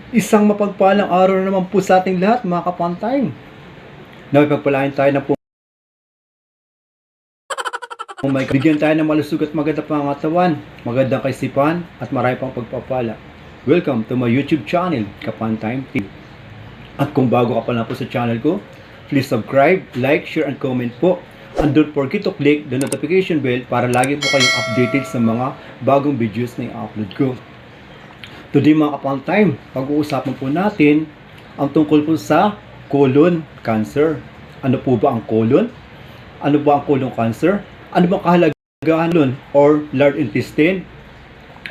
Isang mapagpalang araw na naman po sa ating lahat, mga kapantay. Naway pagpalain tayo na po. Bigyan tayo ng malusog at magandang pangangatawan, magandang kaisipan, at marami pang pagpapala. Welcome to my YouTube channel, Kapantime TV. At kung bago ka pa lang po sa channel ko, please subscribe, like, share, and comment po. And don't forget to click the notification bell para lagi po kayong updated sa mga bagong videos na i-upload ko. Today mga kapantime, pag-uusapan po natin ang tungkol po sa colon cancer. Ano po ba ang colon? Ano ba ang colon cancer? Ano ba kahalagahan nun or large intestine?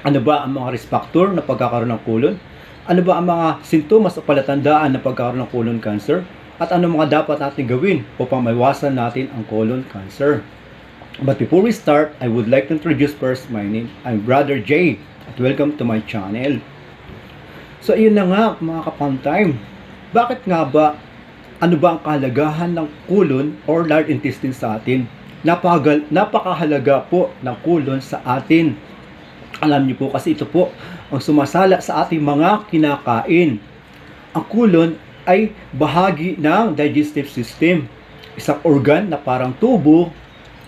Ano ba ang mga risk factor na pagkakaroon ng colon? Ano ba ang mga sintomas o palatandaan na pagkakaroon ng colon cancer? At ano mga dapat natin gawin upang maiwasan natin ang colon cancer? But before we start, I would like to introduce first my name. I'm Brother Jay. At welcome to my channel. So ayun na nga mga kapantime. Bakit nga ba, ano ba ang kahalagahan ng colon or large intestine sa atin? Napakahalaga po ng colon sa atin. Alam niyo po kasi ito po ang sumasala sa ating mga kinakain. Ang colon ay bahagi ng digestive system. Isang organ na parang tubo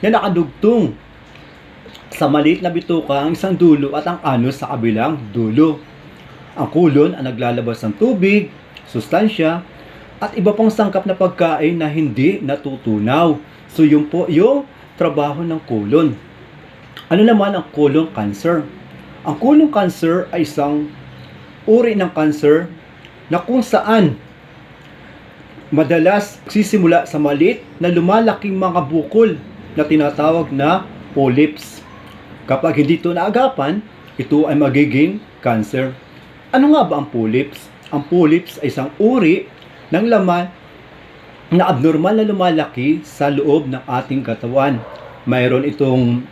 na nakadugtong sa maliit na bituka ang isang dulo at ang anus sa kabilang dulo. Ang colon ang naglalabas ng tubig, sustansya, at iba pang sangkap na pagkain na hindi natutunaw. So yun po yung trabaho ng colon. Ano naman ang colon cancer? Ang colon cancer ay isang uri ng cancer na kung saan madalas sisimula sa maliit na lumalaking mga bukol na tinatawag na polyps. Kapag hindi ito naagapan, ito ay magiging cancer. Ano nga ba ang polyps? Ang polyps ay isang uri ng laman na abnormal na lumalaki sa loob ng ating katawan. Mayroon itong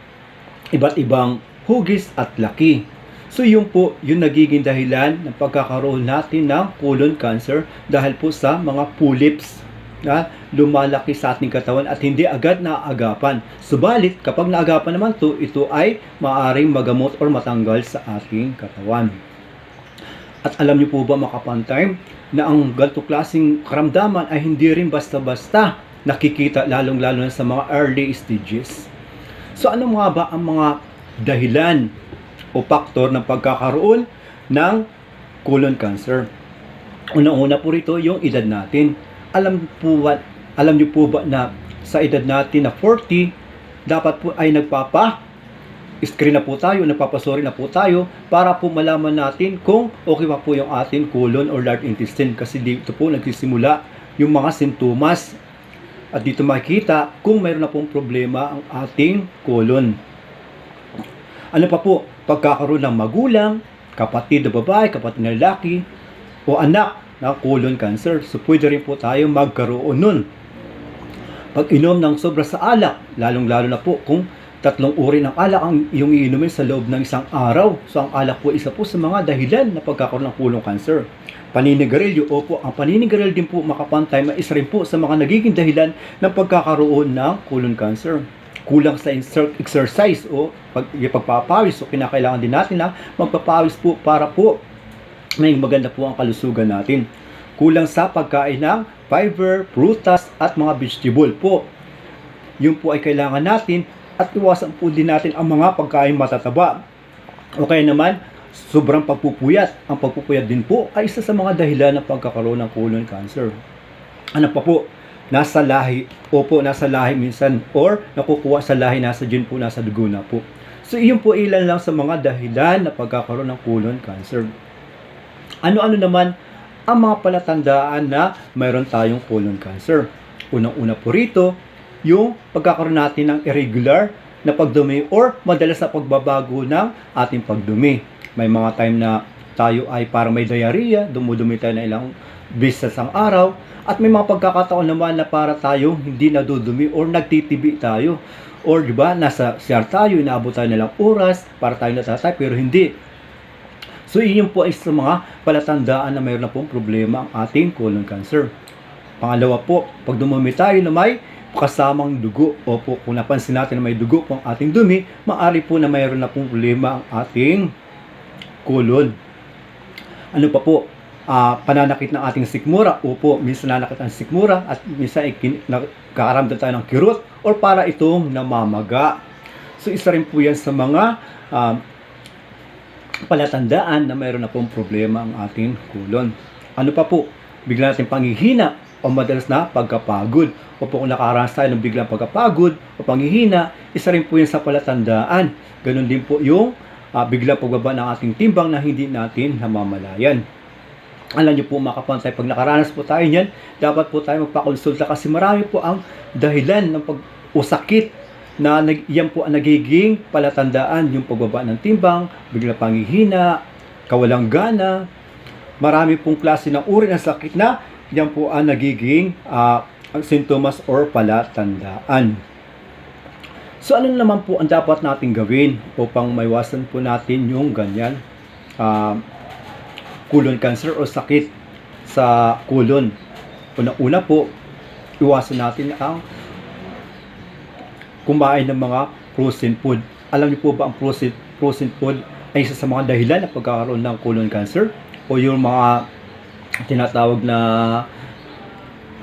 iba't ibang hugis at laki. So yun po, yung nagiging dahilan ng pagkakaroon natin ng colon cancer dahil po sa mga polyps na lumalaki sa ating katawan at hindi agad naaagapan. Subalit, kapag naagapan naman ito ay maaaring magamot or matanggal sa ating katawan. At alam niyo po ba mga kapantime na ang ganito klaseng karamdaman ay hindi rin basta-basta nakikita lalong-lalo na sa mga early stages. So ano nga ba ang mga dahilan o faktor ng pagkakaroon ng colon cancer? Unang-una po rito yung edad natin. Alam niyo po ba na sa edad natin na 40, dapat po ay nagpapa-screen na po tayo, nagpapasuri na po tayo para po malaman natin kung okay pa po yung ating colon or large intestine, kasi dito po nagsisimula yung mga sintomas at dito makikita kung mayroon na pong problema ang ating colon. Ano pa po? Pagkakaroon ng magulang, kapatid na babae, kapatid na lalaki, o anak na colon cancer. So pwede rin po tayo magkaroon nun. Pag inom ng sobra sa alak, lalong-lalo na po kung 3 uri ng alak ang iyong iinumin sa loob ng isang araw. So ang alak po isa po sa mga dahilan na pagkakaroon ng colon cancer. Paninigarilyo, opo, ang paninigarilyo din po makapantay, isa rin po sa mga nagiging dahilan ng pagkakaroon ng colon cancer. Kulang sa exercise o pagpapawis, so kinakailangan din natin na magpapawis po para po may maganda po ang kalusugan natin. Kulang sa pagkain ng fiber, prutas at mga vegetable po. Yun po ay kailangan natin at iwasan po din natin ang mga pagkain matataba. O kaya naman, sobrang pagpupuyat. Ang pagpupuyat din po ay isa sa mga dahilan ng pagkakaroon ng colon cancer. Ano pa po? Nasa lahi. Opo, nasa lahi minsan or nakukuha sa lahi, nasa gene po, nasa dugo na po. So iyon po ilan lang sa mga dahilan na pagkakaroon ng colon cancer. Ano-ano naman ang mga palatandaan na mayroon tayong colon cancer? Unang-una po rito, yung pagkakaroon natin ng irregular na pagdumi or madalas na pagbabago ng ating pagdumi. May mga time na tayo ay parang may diarrhea, dumudumi tayo na ilang beses sa araw, at may mga pagkakataon naman na para tayo hindi nadudumi or nagtitibi tayo. Or diba, nasa CR tayo, inaabot tayo na lang oras para tayo natatay pero hindi. So iyon po ay sa mga palatandaan na mayroon na pong problema ang ating colon cancer. Pangalawa po, pag dumumi tayo na may kasamang dugo, opo, kung napansin natin na may dugo po ang ating dumi, maaari po na mayroon na pong problema ang ating colon. Ano pa po? pananakit ng ating sikmura. Opo, minsan nanakit ang sikmura at minsan nagkakaramdam tayo ng kirot or para itong namamaga. So isa rin po yan sa mga palatandaan na mayroon na pong problema ang ating kulon. Ano pa po? Bigla natin panghihina o madalas na pagkapagod. O po kung nakaranas tayo ng biglang pagkapagod o panghihina, isa rin po yan sa palatandaan. Ganun din po yung biglang pagbaba ng ating timbang na hindi natin namamalayan. Alam niyo po mga kapantay, pag nakaranas po tayo niyan, dapat po tayo magpakonsulta kasi marami po ang dahilan ng sakit na yan po ang nagiging palatandaan, yung pagbaba ng timbang, biglang panghihina, kawalang gana. Marami pong klase ng uri ng sakit na yan po ang nagiging sintomas or palatandaan. So ano naman po ang dapat natin gawin upang maiwasan po natin yung ganyan colon cancer o sakit sa colon? Una po, iwasan natin ang kumain ng mga frozen food. Alam niyo po ba ang frozen food ay isa sa mga dahilan ng pagkakaroon ng colon cancer o yung mga tinatawag na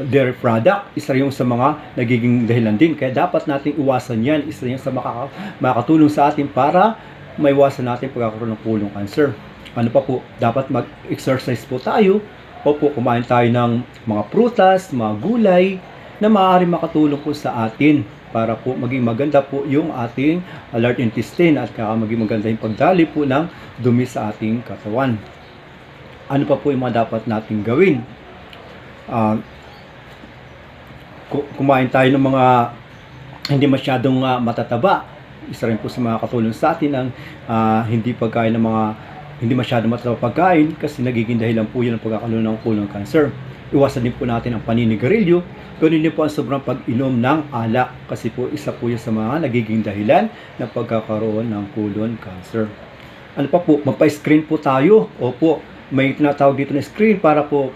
dairy product, isa yung sa mga nagiging dahilan din. Kaya dapat nating iwasan yan. Isa yung sa makakatulong sa atin para maiwasan natin pagkakaroon ng colon cancer. Ano pa po? Dapat mag-exercise po tayo o po kumain tayo ng mga prutas, mga gulay na maaaring makatulong po sa atin para po maging maganda po yung ating large intestine at maging maganda yung pagdali po ng dumi sa ating katawan. Ano pa po yung mga dapat nating gawin? Kumain tayo ng mga hindi masyadong matataba. Isa rin po sa mga katulong sa atin ang hindi pagkain ng mga hindi masyadong matataba pagkain kasi nagiging dahilan po yun ang pagkakaroon ng colon cancer. Iwasan din po natin ang paninigarilyo. Ganun din po ang sobrang pag-inom ng alak kasi po isa po yun sa mga nagiging dahilan ng pagkakaroon ng colon cancer. Ano pa po? Magpa-screen po tayo. Opo, may tinatawag dito na screen para po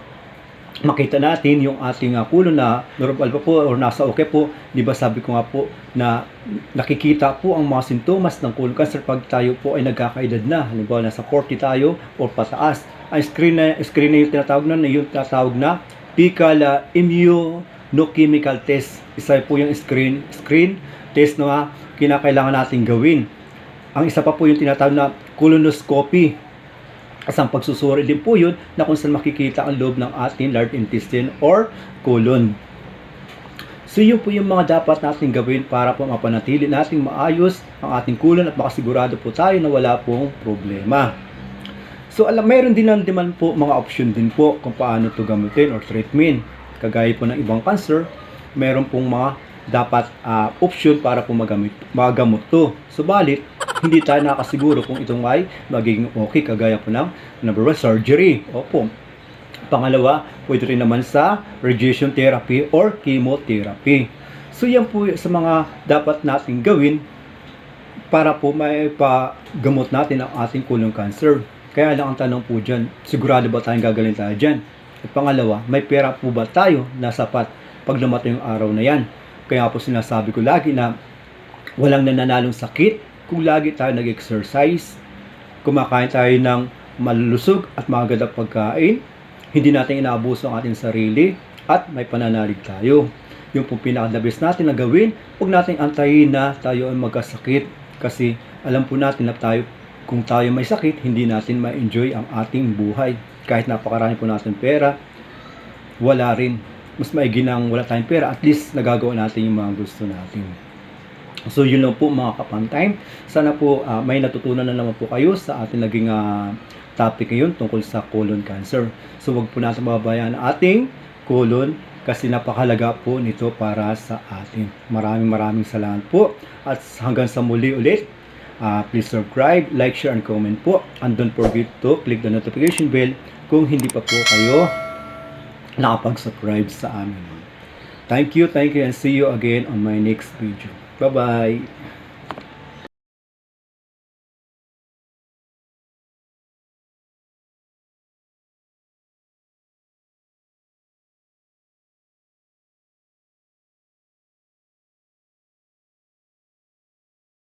makita natin yung ating colon na normal pa po or nasa okay po. Di ba sabi ko nga po na nakikita po ang mga sintomas ng colon cancer pag tayo po ay nagkakaedad na. Halimbawa nasa 40 tayo o pataas. Ang screen na yung tinatawag na fecal immunochemical test. Isa po yung screen test na kinakailangan natin gawin. Ang isa pa po yung tinatawag na colonoscopy. Kasi ang pagsusuri din po yun na kung saan makikita ang loob ng ating large intestine or colon. So yun po yung mga dapat natin gawin para po mapanatili natin maayos ang ating colon at makasigurado po tayo na wala pong problema. So mayroon din naman po mga option din po kung paano ito gamitin or treatment. Kagaya po ng ibang cancer, meron pong mga dapat option para po magamot to. Subalit, hindi tayo nakasiguro kung itong ay magiging okay, kagaya po ng number 1, surgery. Opo. Pangalawa, pwede rin naman sa radiation therapy or chemotherapy. So yan po sa mga dapat nating gawin para po maipagamot natin ang ating colon cancer. Kaya lang ang tanong po dyan, sigurado ba tayong gagaling tayo dyan? At pangalawa, may pera po ba tayo na sapat pag lumating yung araw na yan? Kaya po sinasabi ko lagi na walang nananalong sakit kung lagi tayo nag-exercise, kumakain tayo ng malulusog at magandang pagkain, hindi natin inaabuso ang ating sarili, at may pananalig tayo. Yung pong pinaka-the-best natin na gawin, huwag natin antayin na tayo ay magkasakit kasi alam po natin na kung tayo may sakit, hindi natin ma-enjoy ang ating buhay. Kahit napakarami po natin pera, wala rin. Mas maigi nang wala tayong pera, at least nagagawa natin yung mga gusto natin. So yun lang po mga kapantay. Sana po may natutunan na naman po kayo sa ating naging topic ngayon tungkol sa colon cancer. So wag po natin mababayaan ang ating colon kasi napakahalaga po nito para sa atin. Maraming salamat po. At hanggang sa muli ulit, please subscribe, like, share, and comment po. And don't forget to click the notification bell kung hindi pa po kayo nakapag-subscribe sa amin. Thank you, and see you again on my next video. Bye-bye!